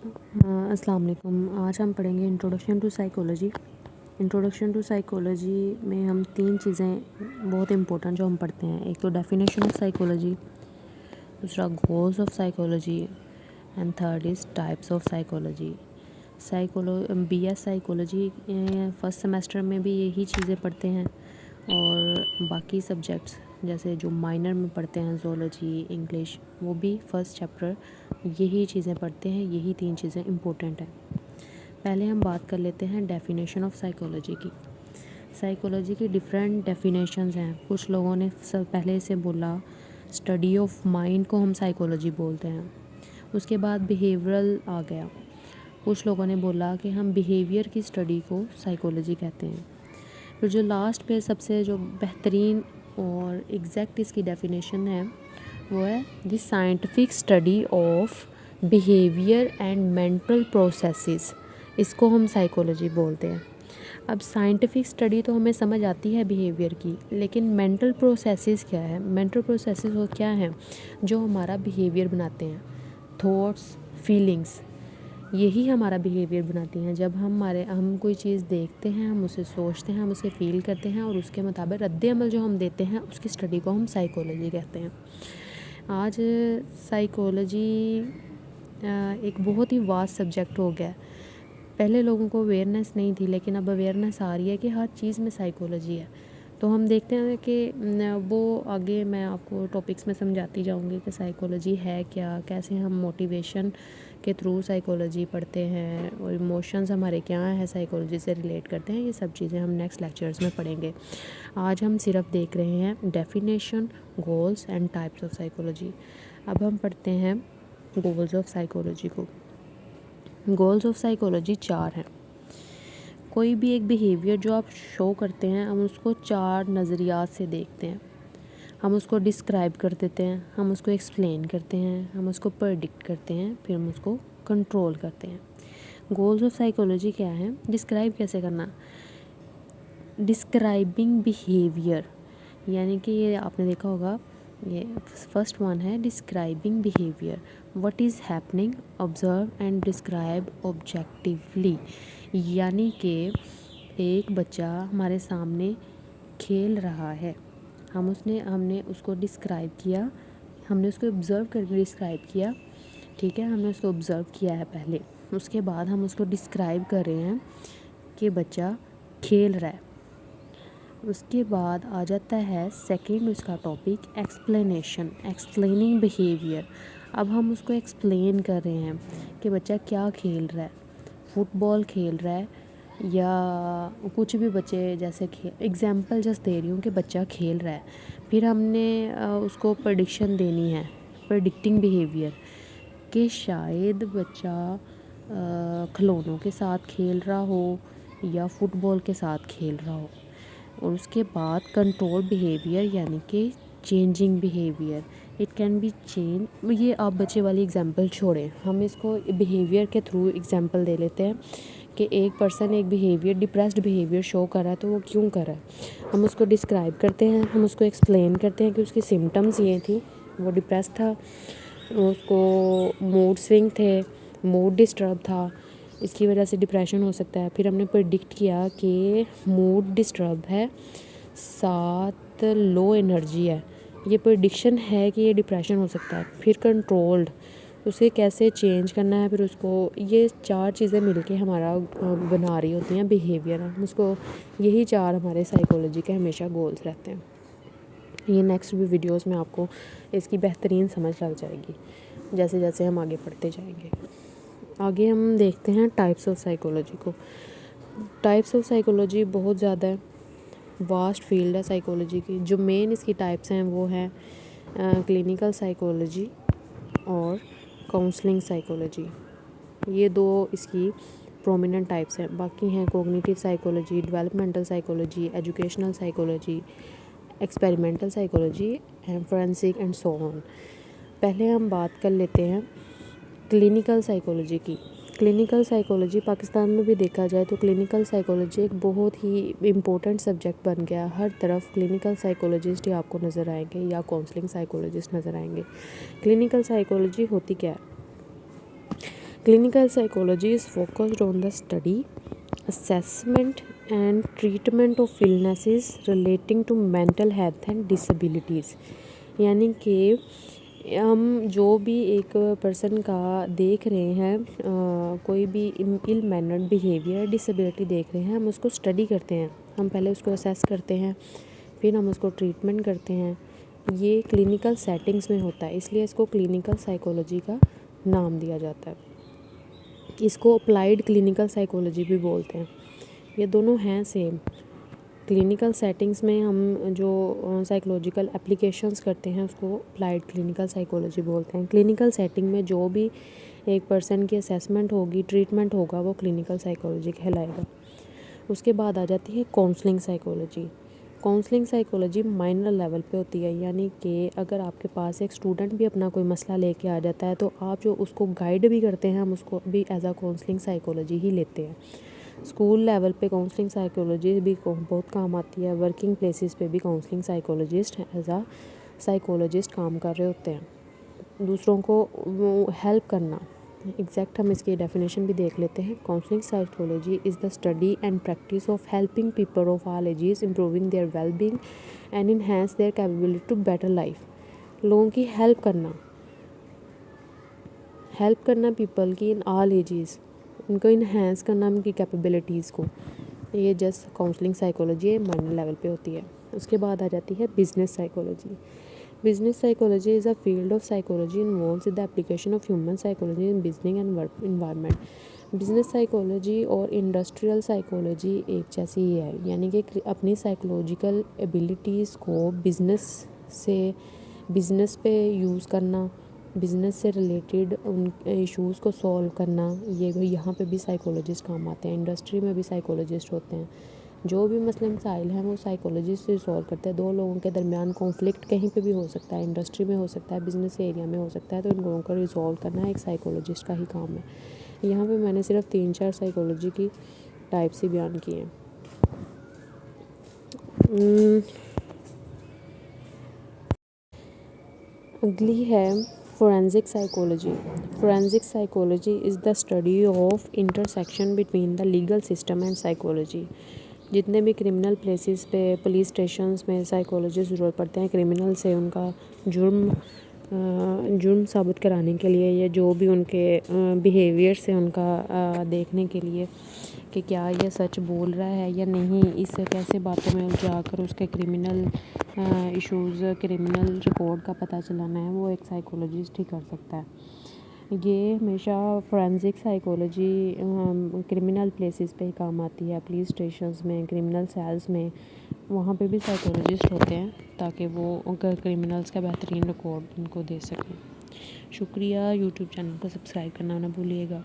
अस्सलाम वालेकुम। आज हम पढ़ेंगे introduction to psychology. Introduction to psychology में हम 3 चीज़ें बहुत इंपॉर्टेंट जो हम पढ़ते हैं। एक तो डेफिनेशन ऑफ साइकोलॉजी, दूसरा goals of psychology and third is types of psychology. BS psychology first semester में भी यही चीज़ें पढ़ते हैं और बाकी सब्जेक्ट्स जैसे जो माइनर में पढ़ते हैं ज़ूलॉजी, इंग्लिश, वो भी फर्स्ट चैप्टर यही चीज़ें पढ़ते हैं। यही 3 चीज़ें इम्पोर्टेंट हैं। पहले हम बात कर लेते हैं डेफिनेशन ऑफ साइकोलॉजी की। साइकोलॉजी की डिफरेंट डेफिनेशंस हैं। कुछ लोगों ने सब पहले से बोला स्टडी ऑफ माइंड को हम साइकोलॉजी बोलते हैं। उसके बाद बिहेवियरल आ गया। कुछ लोगों ने बोला कि हम बिहेवियर की स्टडी को साइकोलॉजी कहते हैं। फिर जो लास्ट पे सबसे जो बेहतरीन और एग्जैक्ट इसकी डेफिनेशन है वो है the scientific study of behaviour and mental processes. इसको हम साइकोलॉजी बोलते हैं। अब साइंटिफिक स्टडी तो हमें समझ आती है बिहेवियर की, लेकिन मेंटल प्रोसेसेस क्या है? मेंटल प्रोसेसेस वो क्या हैं जो हमारा बिहेवियर बनाते हैं? थॉट्स, फीलिंग्स, यही हमारा बिहेवियर बनाती हैं। जब हम कोई चीज़ देखते हैं, हम उसे सोचते हैं, हम उसे फील करते हैं और उसके मुताबिक रद्द अमल जो हम देते हैं उसकी स्टडी को हम साइकोलॉजी कहते हैं। आज साइकोलॉजी एक बहुत ही वास्ट सब्जेक्ट हो गया है। पहले लोगों को अवेयरनेस नहीं थी, लेकिन अब अवेयरनेस आ रही है कि हर चीज़ में साइकोलॉजी है। तो हम देखते हैं कि वो आगे मैं आपको टॉपिक्स में समझाती जाऊंगी कि साइकोलॉजी है क्या, कैसे हम मोटिवेशन के थ्रू साइकोलॉजी पढ़ते हैं और इमोशंस हमारे क्या हैं साइकोलॉजी से रिलेट करते हैं। ये सब चीज़ें हम नेक्स्ट लेक्चर्स में पढ़ेंगे। आज हम सिर्फ देख रहे हैं definition, goals and types of psychology. अब हम पढ़ते हैं गोल्स ऑफ साइकोलॉजी को। गोल्स ऑफ साइकोलॉजी 4 हैं। कोई भी एक बिहेवियर जो आप शो करते हैं, हम उसको 4 नज़रियात से देखते हैं। हम उसको डिस्क्राइब कर देते हैं, हम उसको एक्सप्लेन करते हैं, हम उसको प्रेडिक्ट करते हैं, फिर हम उसको कंट्रोल करते हैं। गोल्स ऑफ साइकोलॉजी क्या है? डिस्क्राइब कैसे करना? डिस्क्राइबिंग बिहेवियर, यानी कि ये आपने देखा होगा, ये फर्स्ट वन है describing behaviour. What is happening, observe and describe objectively. यानी कि एक बच्चा हमारे सामने खेल रहा है, हमने उसको डिस्क्राइब किया, हमने उसको ऑब्ज़र्व करके डिस्क्राइब किया। ठीक है, हमने उसको ऑब्ज़र्व किया है पहले, उसके बाद हम उसको डिस्क्राइब कर रहे हैं कि बच्चा खेल रहा है। उसके बाद आ जाता है सेकंड उसका टॉपिक एक्सप्लेनेशन, एक्सप्लेनिंग बिहेवियर। अब हम उसको एक्सप्लेन कर रहे हैं कि बच्चा क्या खेल रहा है, फुटबॉल खेल रहा है या कुछ भी, बच्चे जैसे एग्जांपल जस्ट दे रही हूँ कि बच्चा खेल रहा है। फिर हमने उसको प्रेडिक्शन देनी है, प्रेडिक्टिंग बिहेवियर, कि शायद बच्चा खिलौनों के साथ खेल रहा हो या फुटबॉल के साथ खेल रहा हो। और उसके बाद कंट्रोल बिहेवियर, यानी कि changing behaviour, it can be change. ये आप बच्चे वाली एग्जांपल छोड़ें, हम इसको बिहेवियर के थ्रू एग्जांपल दे लेते हैं कि एक पर्सन एक बिहेवियर, डिप्रेस्ड बिहेवियर शो कर रहा है, तो वो क्यों कर रहा है। हम उसको डिस्क्राइब करते हैं, हम उसको एक्सप्लेन करते हैं कि उसकी सिम्टम्स ये थी, वो डिप्रेस था, उसको मूड स्विंग थे, मूड डिस्टर्ब था, इसकी वजह से डिप्रेशन हो सकता है। फिर हमने प्रेडिक्ट किया कि मूड डिस्टर्ब है, साथ लो एनर्जी है, ये प्रेडिक्शन है कि ये डिप्रेशन हो सकता है। फिर कंट्रोल्ड, उसे कैसे चेंज करना है, फिर उसको, ये 4 चीज़ें मिलके हमारा बना रही होती हैं बिहेवियर। हम उसको, यही 4 हमारे साइकोलॉजी के हमेशा गोल्स रहते हैं। ये नेक्स्ट भी वीडियोस में आपको इसकी बेहतरीन समझ लग जाएगी जैसे जैसे हम आगे पढ़ते जाएंगे। आगे हम देखते हैं टाइप्स ऑफ साइकोलॉजी को। टाइप्स ऑफ साइकोलॉजी बहुत ज़्यादा है, वास्ट फील्ड है साइकोलॉजी की। जो मेन इसकी टाइप्स हैं वो हैं क्लिनिकल साइकोलॉजी और काउंसलिंग साइकोलॉजी। ये 2 इसकी प्रोमिनेंट टाइप्स हैं। बाकी हैं cognitive psychology, developmental psychology, educational psychology, experimental psychology and forensic and so on. पहले हम बात कर लेते हैं क्लिनिकल साइकोलॉजी की। क्लिनिकल साइकोलॉजी पाकिस्तान में भी देखा जाए तो क्लिनिकल साइकोलॉजी एक बहुत ही इम्पोर्टेंट सब्जेक्ट बन गया। हर तरफ क्लिनिकल साइकोलॉजिस्ट ही आपको नज़र आएंगे या काउंसलिंग साइकोलॉजिस्ट नज़र आएंगे। क्लिनिकल साइकोलॉजी होती क्या है? Clinical psychology is focused on the study, assessment and treatment of illnesses relating to mental health and disabilities. यानी कि हम जो भी एक पर्सन का देख रहे हैं, कोई भी इल मैनर्ड बिहेवियर, डिसेबिलिटी देख रहे हैं, हम उसको स्टडी करते हैं, हम पहले उसको असेस करते हैं, फिर हम उसको ट्रीटमेंट करते हैं. ये क्लिनिकल सेटिंग्स में होता है, इसलिए इसको क्लिनिकल साइकोलॉजी का नाम दिया जाता है. इसको अप्लाइड क्लिनिकल साइकोलॉजी भी बोलते हैं. ये दोनों हैं सेम. क्लिनिकल सेटिंग्स में हम जो साइकोलॉजिकल एप्लीकेशंस करते हैं उसको अप्लाइड क्लिनिकल साइकोलॉजी बोलते हैं. क्लिनिकल सेटिंग में जो भी एक पर्सन की असेसमेंट होगी, ट्रीटमेंट होगा, वो क्लिनिकल साइकोलॉजी कहलाएगा. उसके बाद आ जाती है counselling psychology. Counselling psychology minor level पे होती है, यानी कि अगर आपके पास एक स्टूडेंट भी अपना कोई मसला लेके आ जाता है तो आप जो उसको गाइड भी करते हैं, हम उसको भी एज आ काउंसलिंग साइकोलॉजी ही लेते हैं. स्कूल लेवल पे काउंसलिंग साइकोलॉजी भी बहुत काम आती है. वर्किंग प्लेसेस पे भी काउंसलिंग साइकोलॉजिस्ट एज आ साइकोलॉजिस्ट काम कर रहे होते हैं, दूसरों को हेल्प करना. एग्जैक्ट हम इसकी डेफिनेशन भी देख लेते हैं. Counselling psychology is the study and practice of helping people of all ages improving their well being and enhance their capability to better life. लोगों की हेल्प करना पीपल की इन ऑल एजेस, उनको इन्हेंस करना उनकी कैपेबिलिटीज़ को. ये just counselling psychology minor level पे होती है. उसके बाद आ जाती है business psychology. Business psychology is a field of psychology involves the application of human psychology in business and work environment. Business psychology और इंडस्ट्रियल साइकोलॉजी एक जैसी ही है, यानी कि अपनी साइकोलॉजिकल एबिलिटीज़ को बिज़नेस पे यूज़ करना, बिज़नेस से रिलेटेड उन इश्यूज़ को सॉल्व करना. ये यहाँ पे भी साइकोलॉजिस्ट काम आते हैं. इंडस्ट्री में भी साइकोलॉजिस्ट होते हैं. जो भी मसले मसाइल हैं वो साइकोलॉजिस्ट से सॉल्व करते हैं. दो लोगों के दरमियान कॉन्फ्लिक्ट कहीं पे भी हो सकता है, इंडस्ट्री में हो सकता है, बिज़नेस एरिया में हो सकता है, तो इन लोगों को रिजॉल्व करना एक साइकोलॉजिस्ट का ही काम है. यहाँ पे मैंने सिर्फ 3-4 साइकोलॉजी की टाइप्स ही बयान किए हैं. अगली है forensic psychology. Forensic psychology is the study of intersection between the legal system and psychology. जितने भी क्रिमिनल प्लेसेस पे, पुलिस स्टेशंस में साइकोलॉजिस्ट ज़रूरत पड़ते हैं क्रिमिनल से उनका जुर्म साबित कराने के लिए, या जो भी उनके बिहेवियर से उनका देखने के लिए कि क्या ये सच बोल रहा है या नहीं, इससे कैसे बातों में उलझा कर उसके क्रिमिनल इश्यूज़, क्रिमिनल रिकॉर्ड का पता चलाना है, वो एक साइकोलॉजिस्ट ही कर सकता है. ये हमेशा फोरेंसिक साइकोलॉजी क्रिमिनल प्लेसेस पे ही काम आती है. पुलिस स्टेशंस में, क्रिमिनल सेल्स में, वहाँ पे भी साइकोलॉजिस्ट होते हैं ताकि वो क्रिमिनल्स का बेहतरीन रिकॉर्ड उनको दे सकें. शुक्रिया. यूट्यूब चैनल को सब्सक्राइब करना ना भूलिएगा.